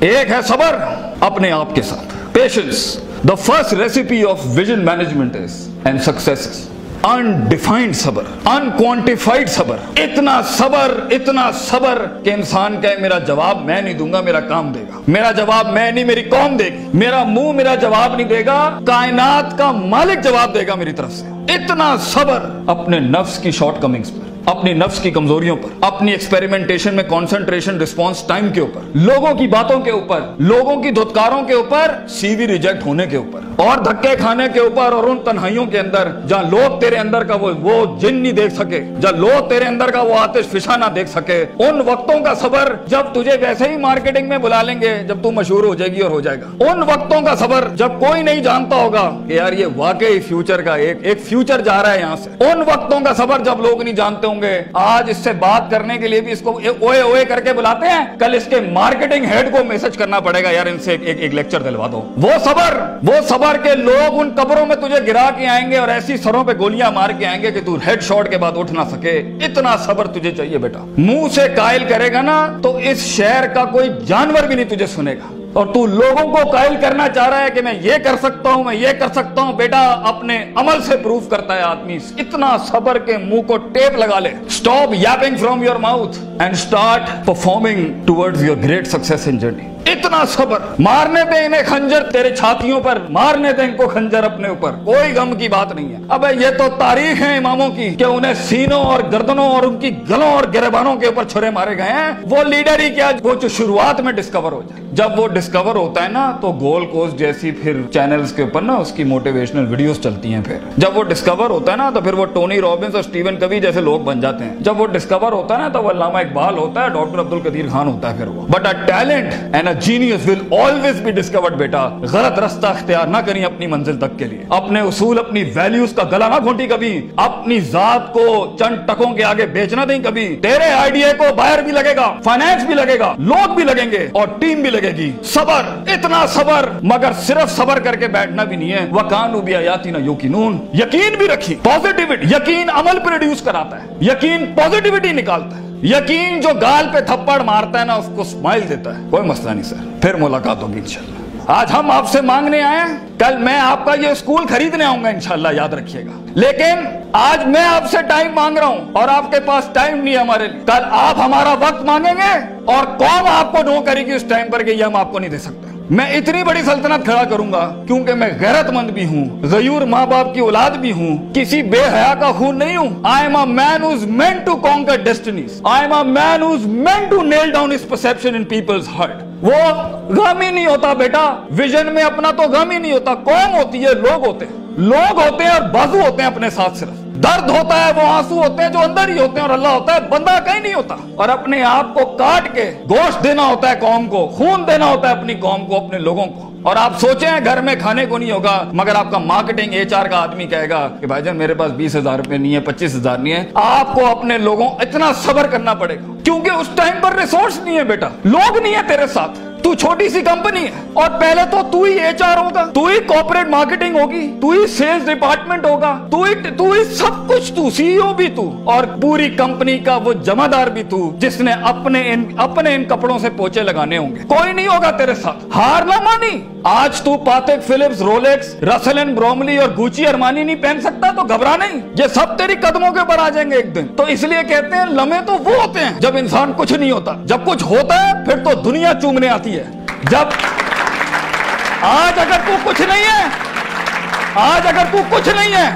ایک ہے صبر اپنے آپ کے ساتھ, patience. The first recipe of vision management is and success is undefined صبر, unquantified صبر. اتنا صبر کہ انسان کہے میرا جواب میں نہیں دوں گا, میرا کام دے گا. میرا جواب میں نہیں, میری قوم دے گی. میرا منہ میرا جواب نہیں دے گا, کائنات کا مالک جواب دے گا میری طرف سے. اتنا صبر اپنے نفس کی شارٹ کمنگز پر, اپنی نفس کی کمزوریوں پر, اپنی ایکسپیریمنٹیشن میں کانسنٹریشن رسپانس ٹائم کے اوپر, لوگوں کی باتوں کے اوپر, لوگوں کی دھتکاروں کے اوپر, سی وی ریجیکٹ ہونے کے اوپر, اور دھکے کھانے کے اوپر, اور ان تنہائیوں کے اندر جہاں لوگ تیرے اندر کا وہ جن نہیں دیکھ سکے, جہاں لوگ تیرے اندر کا وہ آتش فشاں نہ دیکھ سکے. ان وقتوں کا صبر جب تجھے ویسے ہی مارکیٹنگ میں بلا لیں گے جب تو مشہور ہو جائے گی اور ہو جائے گا. ان وقتوں کا صبر جب کوئی نہیں جانتا ہوگا کہ یار یہ واقعی فیوچر کا ایک فیوچر جا رہا ہے یہاں سے. ان وقتوں کا صبر جب لوگ نہیں جانتے ہوں گے. آج اس سے بات کرنے کے لیے بھی اس کو اوئے اوئے کر کے بلاتے ہیں, کل اس کے مارکیٹنگ ہیڈ کو میسج کرنا پڑے گا یار ان سے ایک لیکچر دلوا دو. وہ صبر کے لوگ ان قبروں میں تجھے گرا کے آئیں گے اور ایسی سروں پہ گولیاں مار کے آئیں گے کہ تو ہیڈ شاٹ کے بعد اٹھ نہ سکے. اتنا صبر تجھے چاہیے بیٹا. منہ سے قائل کرے گا نا تو اس شہر کا کوئی جانور بھی نہیں تجھے سنے گا, اور تو لوگوں کو قائل کرنا چاہ رہا ہے کہ میں یہ کر سکتا ہوں, میں یہ کر سکتا ہوں. بیٹا اپنے عمل سے پروف کرتا ہے آدمی. اتنا صبر کے منہ کو ٹیپ لگا لے. Stop yapping from your mouth and start performing towards your great success in journey. اتنا صبر. مارنے دے انہیں خنجر تیرے چھاتیوں پر, مارنے دے ان کو خنجر اپنے اوپر, کوئی غم کی بات نہیں ہے. ابے یہ تو تاریخ ہے اماموں کی کہ انہیں سینوں اور گردنوں اور ان کی گلوں اور گریبانوں کے اوپر چھرے مارے گئے ہیں. وہ لیڈر ہی کیا وہ جو شروعات میں ڈسکور ہو جائے. جب وہ ڈسکور ہوتا ہے نا تو گول کوسٹ جیسی پھر چینلز کے اوپر نا اس کی موٹیویشنل ویڈیوز چلتی ہیں. پھر جب وہ ڈسکور ہوتا ہے نا تو پھر وہ ٹونی رابنس اور سٹیون کوی جیسے لوگ بن جاتے ہیں. جب وہ ڈسکور ہوتا ہے نا تو وہ علامہ اقبال ہوتا ہے, ڈاکٹر عبد القدیر خان ہوتا ہے. پھر وہ but a talent and a genius will always be discovered. بیٹا غلط رستہ اختیار نہ کریں اپنی منزل تک کے لیے. اپنے اصول اپنی ویلیوز کا گلا نہ گھونٹی کبھی. اپنی ذات کو چند ٹکوں کے آگے بیچنا دیں کبھی. تیرے آئیڈیا کو باہر بھی لگے گا, فائنانس بھی لگے گا, لوگ بھی لگیں گے اور ٹیم بھی لگے گی. صبر, اتنا صبر. مگر صرف صبر کر کے بیٹھنا بھی نہیں ہے. وَكَانُوا بِآيَاتِنَا يُوقِنُونَ. یقین بھی رکھی. پازیٹیوٹی, یقین عمل پروڈیوس کراتا ہے. یقین پازیٹیوٹی نکالتا ہے. یقین جو گال پہ تھپڑ مارتا ہے نا اس کو اسمائل دیتا ہے. کوئی مسئلہ نہیں سر, پھر ملاقات ہوگی انشاءاللہ. آج ہم آپ سے مانگنے آئے ہیں, کل میں آپ کا یہ اسکول خریدنے آؤں گا انشاءاللہ, یاد رکھیے گا. لیکن آج میں آپ سے ٹائم مانگ رہا ہوں اور آپ کے پاس ٹائم نہیں ہے ہمارے لیے. کل آپ ہمارا وقت مانگیں گے اور قوم آپ کو نو کرے گی اس ٹائم پر کہ یہ ہم آپ کو نہیں دے سکتے. میں اتنی بڑی سلطنت کھڑا کروں گا کیونکہ میں غیرت مند بھی ہوں, غیور ماں باپ کی اولاد بھی ہوں, کسی بے حیا کا خون نہیں ہوں. I am a man who's meant to conquer destinies. I am a man who's meant to nail down his perception in people's heart. وہ غم ہی نہیں ہوتا بیٹا, ویژن میں اپنا تو غم ہی نہیں ہوتا. قوم ہوتی ہے, لوگ ہوتے ہیں, لوگ ہوتے ہیں اور بازو ہوتے ہیں اپنے ساتھ. صرف درد ہوتا ہے, وہ آنسو ہوتے ہیں جو اندر ہی ہوتے ہیں, اور اللہ ہوتا ہے بندہ کہیں نہیں ہوتا. اور اپنے آپ کو کاٹ کے گوشت دینا ہوتا ہے قوم کو, خون دینا ہوتا ہے اپنی قوم کو, اپنے لوگوں کو. اور آپ سوچیں گھر میں کھانے کو نہیں ہوگا مگر آپ کا مارکیٹنگ HR کا آدمی کہے گا کہ بھائی جان میرے پاس 20,000 روپے نہیں ہے, 25,000 نہیں ہے. آپ کو اپنے لوگوں اتنا صبر کرنا پڑے گا کیونکہ اس ٹائم پر ریسورس نہیں ہے بیٹا, لوگ نہیں ہے تیرے ساتھ. تو چھوٹی سی کمپنی ہے اور پہلے تو ہی HR ہوگا, تو ہی کارپوریٹ مارکیٹنگ ہوگی, تو ہی سیلز ڈپارٹمنٹ ہوگا, تو ہی سب کچھ, تو CEO بھی تو, اور پوری کمپنی کا وہ جمع دار بھی تو جس نے اپنے ان کپڑوں سے پوچے لگانے ہوں گے. کوئی نہیں ہوگا تیرے ساتھ. ہار نہ مانی. آج تو پاتک فلپس, رولیکس, رسل اینڈ بروملی اور گوچی ارمانی نہیں پہن سکتا تو گھبرا نہیں, یہ سب تیری قدموں کے اوپر آ جائیں گے ایک دن. تو اس لیے کہتے ہیں لمحے تو وہ ہوتے ہیں جب انسان کچھ نہیں ہوتا, جب کچھ ہوتا ہے پھر تو دنیا چومنے آتی ہے. جب آج اگر تو کچھ نہیں ہے,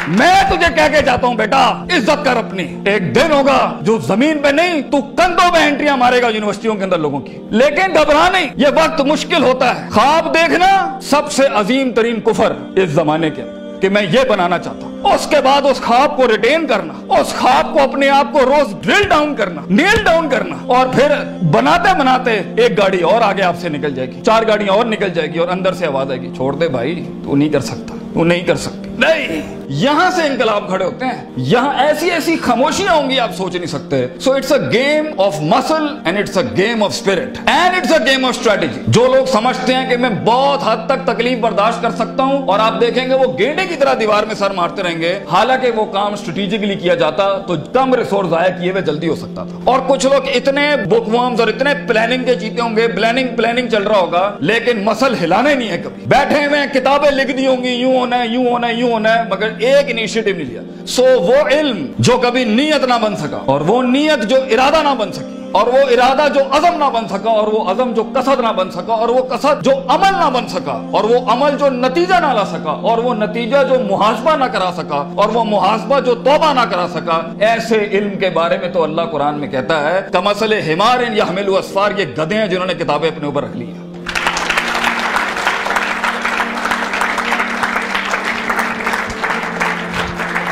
میں تجھے کہہ کے جاتا ہوں بیٹا عزت کر اپنی. ایک دن ہوگا جو زمین پہ نہیں تو کندھوں پہ انٹریاں مارے گا یونیورسٹیوں کے اندر لوگوں کی. لیکن گھبرا نہیں, یہ وقت مشکل ہوتا ہے. خواب دیکھنا سب سے عظیم ترین کفر اس زمانے کے اندر کہ میں یہ بنانا چاہتا ہوں. اس کے بعد اس خواب کو ریٹین کرنا, اس خواب کو اپنے آپ کو روز ڈرل ڈاؤن کرنا, نیل ڈاؤن کرنا, اور پھر بناتے ایک گاڑی اور آگے آپ سے نکل جائے گی, 4 گاڑیاں اور نکل جائے گی, اور اندر سے آواز آئے گی چھوڑ دے بھائی, تو نہیں کر سکتا, تو نہیں کر سکتی. نہیں, یہاں سے انقلاب کھڑے ہوتے ہیں. یہاں ایسی ایسی خاموشیاں ہوں گی آپ سوچ نہیں سکتے. So it's a game of muscle and it's a game of spirit and it's a game of strategy. جو لوگ سمجھتے ہیں کہ میں بہت حد تک تکلیف برداشت کر سکتا ہوں, اور آپ دیکھیں گے وہ گینڈے کی طرح دیوار میں سر مارتے رہیں گے, حالانکہ وہ کام اسٹریٹجکلی کیا جاتا تو کم ریسورس ضائع کیے ہوئے جلدی ہو سکتا تھا. اور کچھ لوگ اتنے بک ورمز اور اتنے پلاننگ کے چیتے ہوں گے, پلاننگ چل رہا ہوگا, لیکن مسل ہلانے نہیں ہے. کبھی بیٹھے ہوئے کتابیں لکھ دی ہوں گی, یوں ہونا ہے, یوں ہونا ہے, یوں ہونا ہے, مگر ایک انیشیٹو نہیں لیا. سو وہ علم جو کبھی نیت نہ بن سکا, اور وہ نیت جو ارادہ نہ بن سکی, اور وہ ارادہ جو عزم نہ بن سکا, اور وہ عزم جو قصد نہ بن سکا, اور وہ قصد جو عمل نہ بن سکا, اور وہ عمل جو نتیجہ نہ لا سکا, اور وہ نتیجہ جو محاسبہ نہ کرا سکا, اور وہ محاسبہ جو توبہ نہ کرا سکا, ایسے علم کے بارے میں تو اللہ قرآن میں کہتا ہے کمثل حمار یحمل اسفار, یہ گدھے ہیں جنہوں نے کتابیں اپنے اوپر رکھ لی ہیں.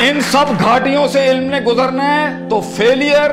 ان سب گھاٹیوں سے علم نے گزرنا ہے تو فیلئر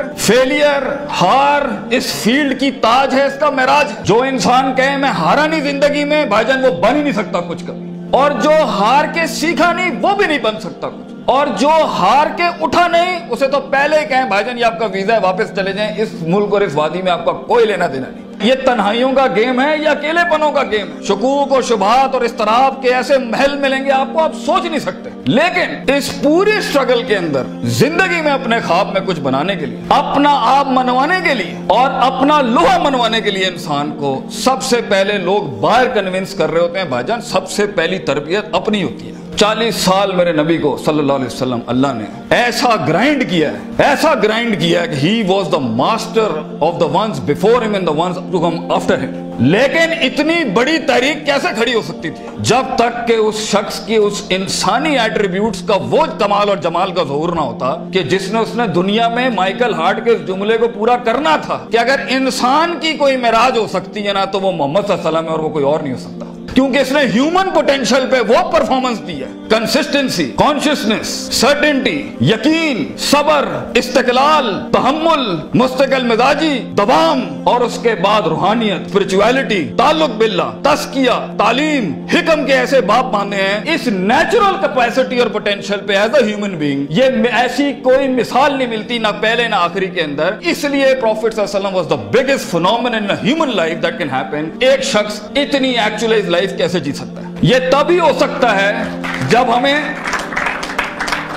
ہار اس فیلڈ کی تاج ہے, اس کا معراج. جو انسان کہے میں ہارا نہیں زندگی میں, بھائی جان وہ بن ہی نہیں سکتا کچھ کبھی. اور جو ہار کے سیکھا نہیں وہ بھی نہیں بن سکتا کچھ. اور جو ہار کے اٹھا نہیں اسے تو پہلے ہی کہیں بھائی جان یہ آپ کا ویزا ہے, واپس چلے جائیں, اس ملک اور اس وادی میں آپ کا کوئی لینا دینا نہیں. یہ تنہائیوں کا گیم ہے یا اکیلے پنوں کا گیم ہے. شکوک و شبہات اور اضطراب کے ایسے محل ملیں گے آپ کو, آپ سوچ نہیں سکتے. لیکن اس پوری سٹرگل کے اندر زندگی میں اپنے خواب میں کچھ بنانے کے لیے, اپنا آپ منوانے کے لیے, اور اپنا لوہا منوانے کے لیے انسان کو سب سے پہلے لوگ باہر کنونس کر رہے ہوتے ہیں. بھائی جان سب سے پہلی تربیت اپنی ہوتی ہے. 40 سال میرے نبی کو صلی اللہ علیہ وسلم اللہ نے ایسا گرائنڈ کیا ہے کہ he was the master of the ones before him and the ones to come after him. لیکن اتنی بڑی تحریک کیسے کھڑی ہو سکتی تھی جب تک کہ اس شخص کی اس انسانی ایٹریبیوٹس کا وہ کمال اور جمال کا ظہور نہ ہوتا کہ جس نے دنیا میں مائیکل ہارٹ کے اس جملے کو پورا کرنا تھا کہ اگر انسان کی کوئی معراج ہو سکتی ہے نا تو وہ محمد صلی اللہ علیہ وسلم ہے, اور وہ کوئی اور نہیں ہو سکتا. کیونکہ اس نے ہیومن پوٹینشل پہ وہ پرفارمنس دی ہے, کنسسٹنسی, کانشیسنس, سرٹنٹی, یقین, صبر, استقلال, تحمل, مستقل مزاجی, دوام, اور اس کے بعد روحانیت, اسپرچویلٹی, تعلق باللہ, تزکیہ, تعلیم, حکم کے ایسے باب باندھے ہیں. اس نیچرل کیپیسٹی اور پوٹینشل پہ ایز اے ہیومن بینگ یہ ایسی کوئی مثال نہیں ملتی, نہ پہلے نہ آخری کے اندر. اس لیے پروفٹ صلی اللہ علیہ وسلم was the biggest phenomenon in human life that can happen. ایک شخص اتنی ایکچوئلائز لائف کیسے جی سکتا ہے؟ یہ تبھی ہو سکتا ہے جب ہمیں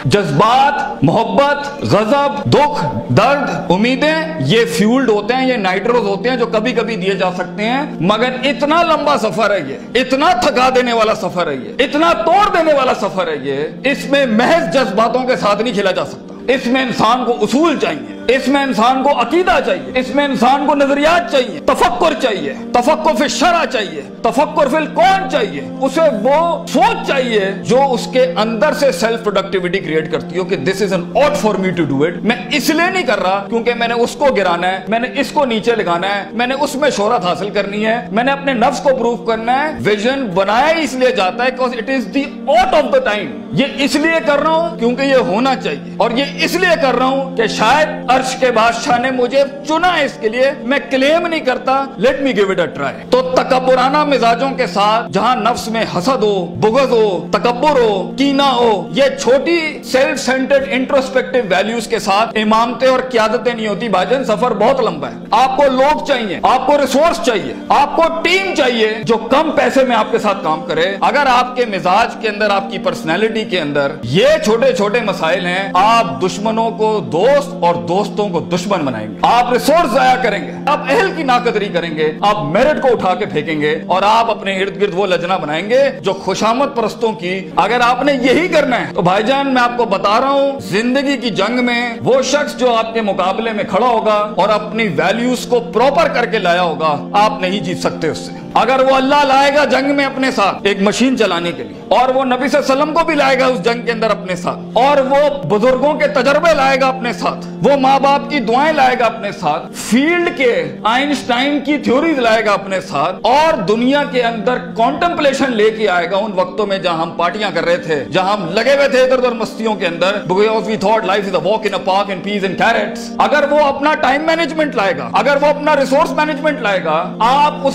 جذبات, محبت, غضب, دکھ, درد, امیدیں یہ فیولڈ ہوتے ہیں, یہ نائٹروز ہوتے ہیں جو کبھی کبھی دیے جا سکتے ہیں. مگر اتنا لمبا سفر ہے یہ, اتنا تھکا دینے والا سفر ہے یہ, اتنا توڑ دینے والا سفر ہے یہ. اس میں محض جذباتوں کے ساتھ نہیں کھیلا جا سکتا. اس میں انسان کو اصول چاہیے, اس میں انسان کو عقیدہ چاہیے, اس میں انسان کو نظریات چاہیے, تفکر چاہیے, تفکر فی الشرع چاہیے, تفکر فی الکون چاہیے. اسے وہ سوچ چاہیے جو اس کے اندر سے سیلف پروڈکٹیوٹی کریٹ کرتی ہو کہ this is an ought for me to do it. میں اس لیے نہیں کر رہا کیونکہ میں نے اس کو گرانا ہے, میں نے اس کو نیچے لگانا ہے, میں نے اس میں شہرت حاصل کرنی ہے, میں نے اپنے نفس کو پروف کرنا ہے. ویژن بنایا اس لیے جاتا ہے because it is the ought of the time. یہ اس لیے کر رہا ہوں کیونکہ یہ ہونا چاہیے, اور یہ اس لیے کر رہا ہوں کہ شاید عرش کے بادشاہ نے مجھے چنا ہے اس کے لیے. میں کلیم نہیں کرتا, let me give it a try. تو تکبرانہ مزاجوں کے ساتھ جہاں نفس میں حسد ہو, بغض ہو, تکبر ہو, کینہ ہو, یہ چھوٹی سیلف سینٹرڈ انٹروسپیکٹیو ویلیوز کے ساتھ امامتیں اور قیادتیں نہیں ہوتی. بھائی جان سفر بہت لمبا ہے. آپ کو لوگ چاہیے, آپ کو ریسورس چاہیے, آپ کو ٹیم چاہیے جو کم پیسے میں آپ کے ساتھ کام کرے. اگر آپ کے مزاج کے اندر, آپ کی پرسنالٹی کے اندر یہ چھوٹے چھوٹے مسائل ہیں, آپ دشمنوں کو دوست اور دوستوں کو دشمن بنائیں گے. آپ ریسورس ضائع کریں گے, آپ اہل کی ناقدری کریں گے, آپ میرٹ کو اٹھا کے پھینکیں گے, اور آپ اپنے ارد گرد وہ لجنا بنائیں گے جو خوشامد پرستوں کی. اگر آپ نے یہی کرنا ہے تو بھائی جان میں آپ کو بتا رہا ہوں, زندگی کی جنگ میں وہ شخص جو آپ کے مقابلے میں کھڑا ہوگا اور اپنی ویلیوز کو پراپر کر کے لایا ہوگا, آپ نہیں جیت سکتے اس سے. اگر وہ اللہ لائے گا جنگ میں اپنے ساتھ ایک مشین چلانے کے لیے, اور وہ نبی صلی اللہ علیہ وسلم کو بھی لائے گا اس جنگ کے اندر اپنے ساتھ, اور وہ بزرگوں کے تجربے لائے گا اپنے ساتھ, وہ ماں باپ کی دعائیں لائے گا اپنے ساتھ, فیلڈ کے آئنسٹائن کی تھیوریز لائے گا اپنے ساتھ, اور دنیا کے اندر کانٹمپلیشن لے کے آئے گا ان وقتوں میں جہاں ہم پارٹیاں کر رہے تھے, جہاں ہم لگے ہوئے تھے ادھر ادھر مستیوں کے اندر, because we thought life is a walk in a park and peas and carrots. اگر وہ اپنا ٹائم مینجمنٹ لائے گا, اگر وہ اپنا ریسورس مینجمنٹ لائے گا, آپ اس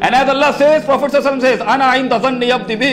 And as Allah says, Prophet sallallahu alaihi wasallam says, "Ana inda dhanni abdi bi."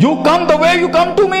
You come the way you come to me